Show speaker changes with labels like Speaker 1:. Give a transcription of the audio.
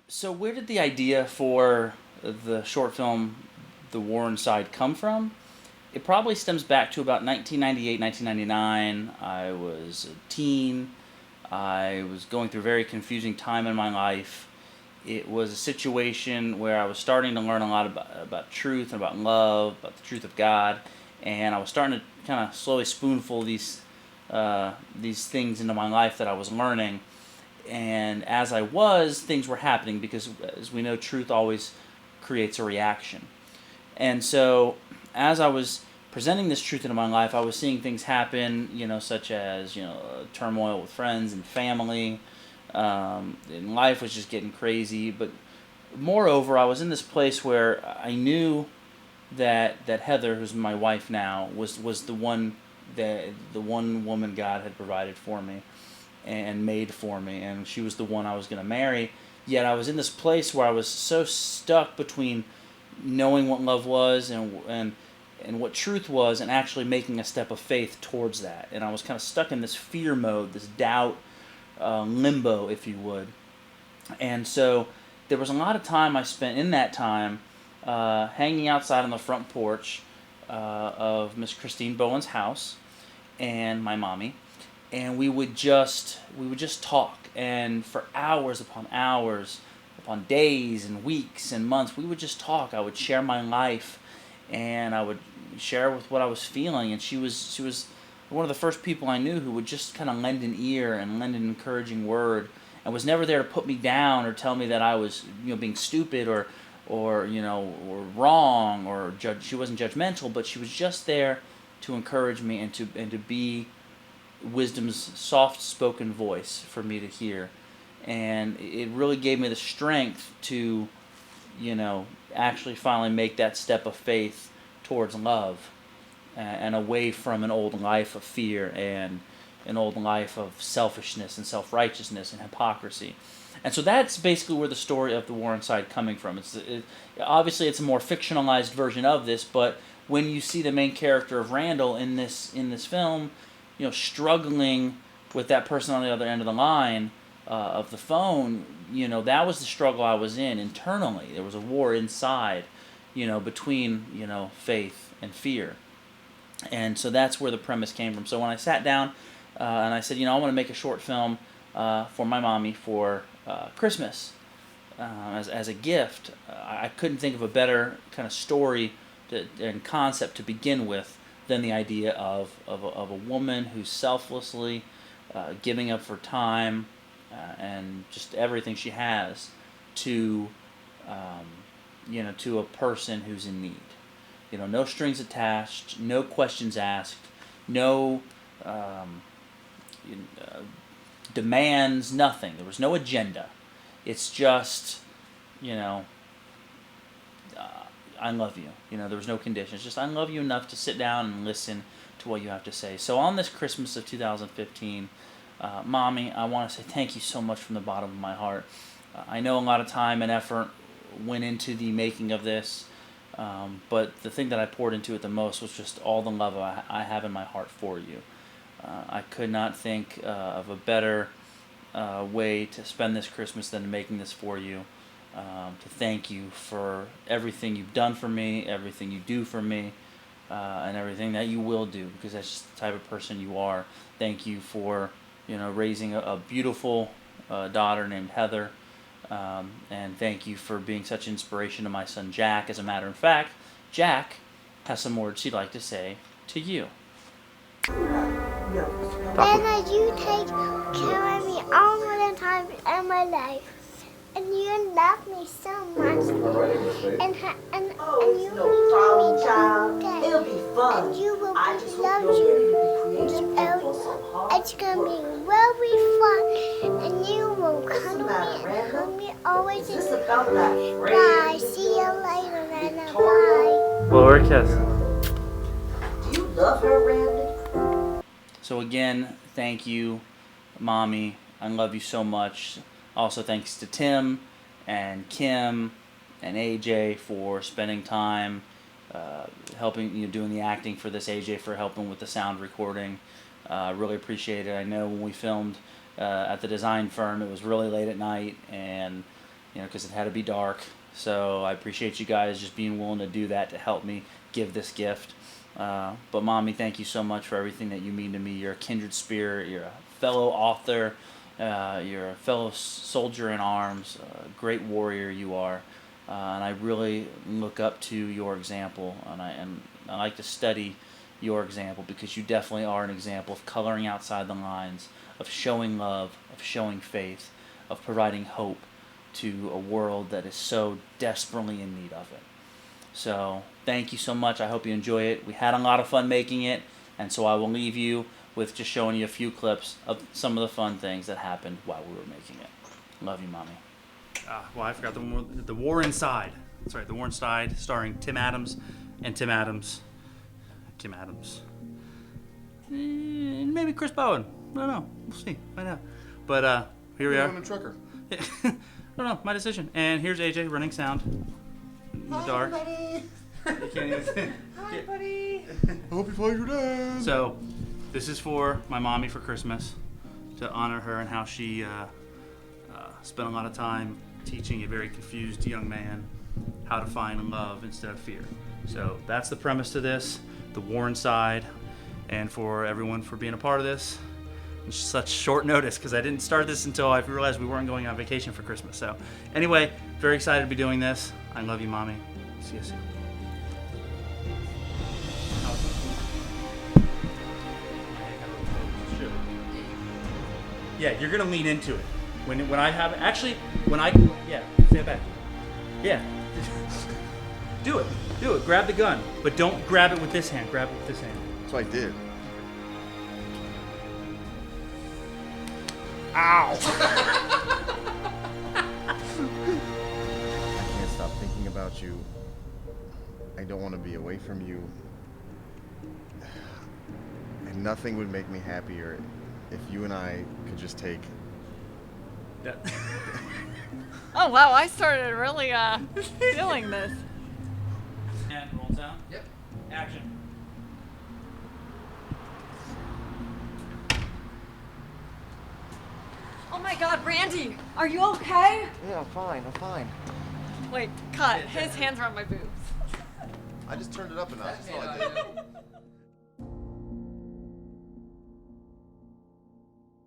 Speaker 1: So where did the idea for the short film The War Inside come from? It probably stems back to about 1998, 1999. I was a teen. I was going through a very confusing time in my life. It was a situation where I was starting to learn a lot about truth and about love, about the truth of God, and I was starting to kind of slowly spoonful these things into my life that I was learning. And as I was, things were happening because, as we know, truth always creates a reaction. And so, as I was presenting this truth into my life, I was seeing things happen, such as, turmoil with friends and family. And life was just getting crazy. But moreover, I was in this place where I knew that Heather, who's my wife now, was the one woman God had provided for me and made for me, and she was the one I was going to marry. Yet I was in this place where I was so stuck between knowing what love was and what truth was, and actually making a step of faith towards that. And I was kind of stuck in this fear mode, this doubt, limbo, if you would. And so there was a lot of time I spent in that time hanging outside on the front porch of Miss Christine Bowen's house and my mommy, and we would just talk, and for hours upon hours, upon days and weeks and months, we would just talk. I would share my life, and I would share with what I was feeling, and she was one of the first people I knew who would just kind of lend an ear and lend an encouraging word, and was never there to put me down or tell me that I was being stupid or wrong or judge. She wasn't judgmental, but she was just there to encourage me and to be wisdom's soft spoken voice for me to hear. And it really gave me the strength to, actually finally make that step of faith towards love and away from an old life of fear and an old life of selfishness and self righteousness and hypocrisy. And so that's basically where the story of The War Inside coming from. Obviously it's a more fictionalized version of this, but when you see the main character of Randall in this film, struggling with that person on the other end of the line of the phone, that was the struggle I was in internally. There was a war inside, between faith and fear, and so that's where the premise came from. So when I sat down and I said, I want to make a short film for my mommy for Christmas as a gift, I couldn't think of a better kind of story and concept to begin with than the idea of a woman who's selflessly giving up her time and just everything she has to to a person who's in need. No strings attached, no questions asked, no um, demands, nothing. There was no agenda. It's just, you know, I love you. There was no conditions. Just I love you enough to sit down and listen to what you have to say. So on this Christmas of 2015, Mommy, I want to say thank you so much from the bottom of my heart. I know a lot of time and effort went into the making of this, but the thing that I poured into it the most was just all the love I have in my heart for you. I could not think of a better way to spend this Christmas than making this for you. To thank you for everything you've done for me, everything you do for me, and everything that you will do, because that's just the type of person you are. Thank you for raising a beautiful daughter named Heather, and thank you for being such inspiration to my son Jack. As a matter of fact, Jack has some words he'd like to say to you.
Speaker 2: Anna, you take care of me all the time in my life. And you love me so much. And you will be child. It'll be fun. And you will I just love you. It's gonna be very fun. And you will cuddle me and hug me always. Is this about that Bye. See you later, Anna. Bye.
Speaker 1: Well, we're kiss.
Speaker 3: Do you love her, Randy?
Speaker 1: So again, thank you, Mommy. I love you so much. Also, thanks to Tim and Kim and AJ for spending time helping, doing the acting for this. AJ for helping with the sound recording. Really appreciate it. I know when we filmed at the design firm, it was really late at night, and because it had to be dark. So I appreciate you guys just being willing to do that to help me give this gift. But Mommy, thank you so much for everything that you mean to me. You're a kindred spirit. You're a fellow author. You're a fellow soldier in arms. A great warrior you are. And I really look up to your example. And I like to study your example because you definitely are an example of coloring outside the lines, of showing love, of showing faith, of providing hope to a world that is so desperately in need of it. So thank you so much. I hope you enjoy it. We had a lot of fun making it, and so I will leave you with just showing you a few clips of some of the fun things that happened while we were making it. Love you, Mommy. Well, I forgot the War Inside. That's right, The War Inside, starring Tim Adams and Tim Adams. And maybe Chris Bowen. I don't know. We'll see. Find out. But here we are.
Speaker 4: I'm a trucker.
Speaker 1: I don't know, my decision. And here's AJ running sound in the dark.
Speaker 3: Buddy.
Speaker 1: You can't even.
Speaker 3: Hi, buddy.
Speaker 4: I hope you find your dad.
Speaker 1: So, this is for my mommy for Christmas, to honor her and how she spent a lot of time teaching a very confused young man how to find love instead of fear. So that's the premise to this, The War Inside, and for everyone for being a part of this. It's such short notice because I didn't start this until I realized we weren't going on vacation for Christmas. So anyway, very excited to be doing this. I love you, Mommy. See you soon. Yeah, you're gonna lean into it. When I have stand back. Yeah. Do it. Grab the gun, but don't grab it with this hand. Grab it with this hand.
Speaker 4: So I did.
Speaker 1: Ow!
Speaker 4: I can't stop thinking about you. I don't want to be away from you. And nothing would make me happier if you and I could just take.
Speaker 1: Yeah.
Speaker 5: Oh wow, I started really feeling this.
Speaker 1: And roll sound. Yep. Action.
Speaker 5: Oh my god, Randy, are you okay?
Speaker 4: Yeah, I'm fine.
Speaker 5: Wait, cut. His hands are on my boobs.
Speaker 4: I just turned it up a notch. That's all I did.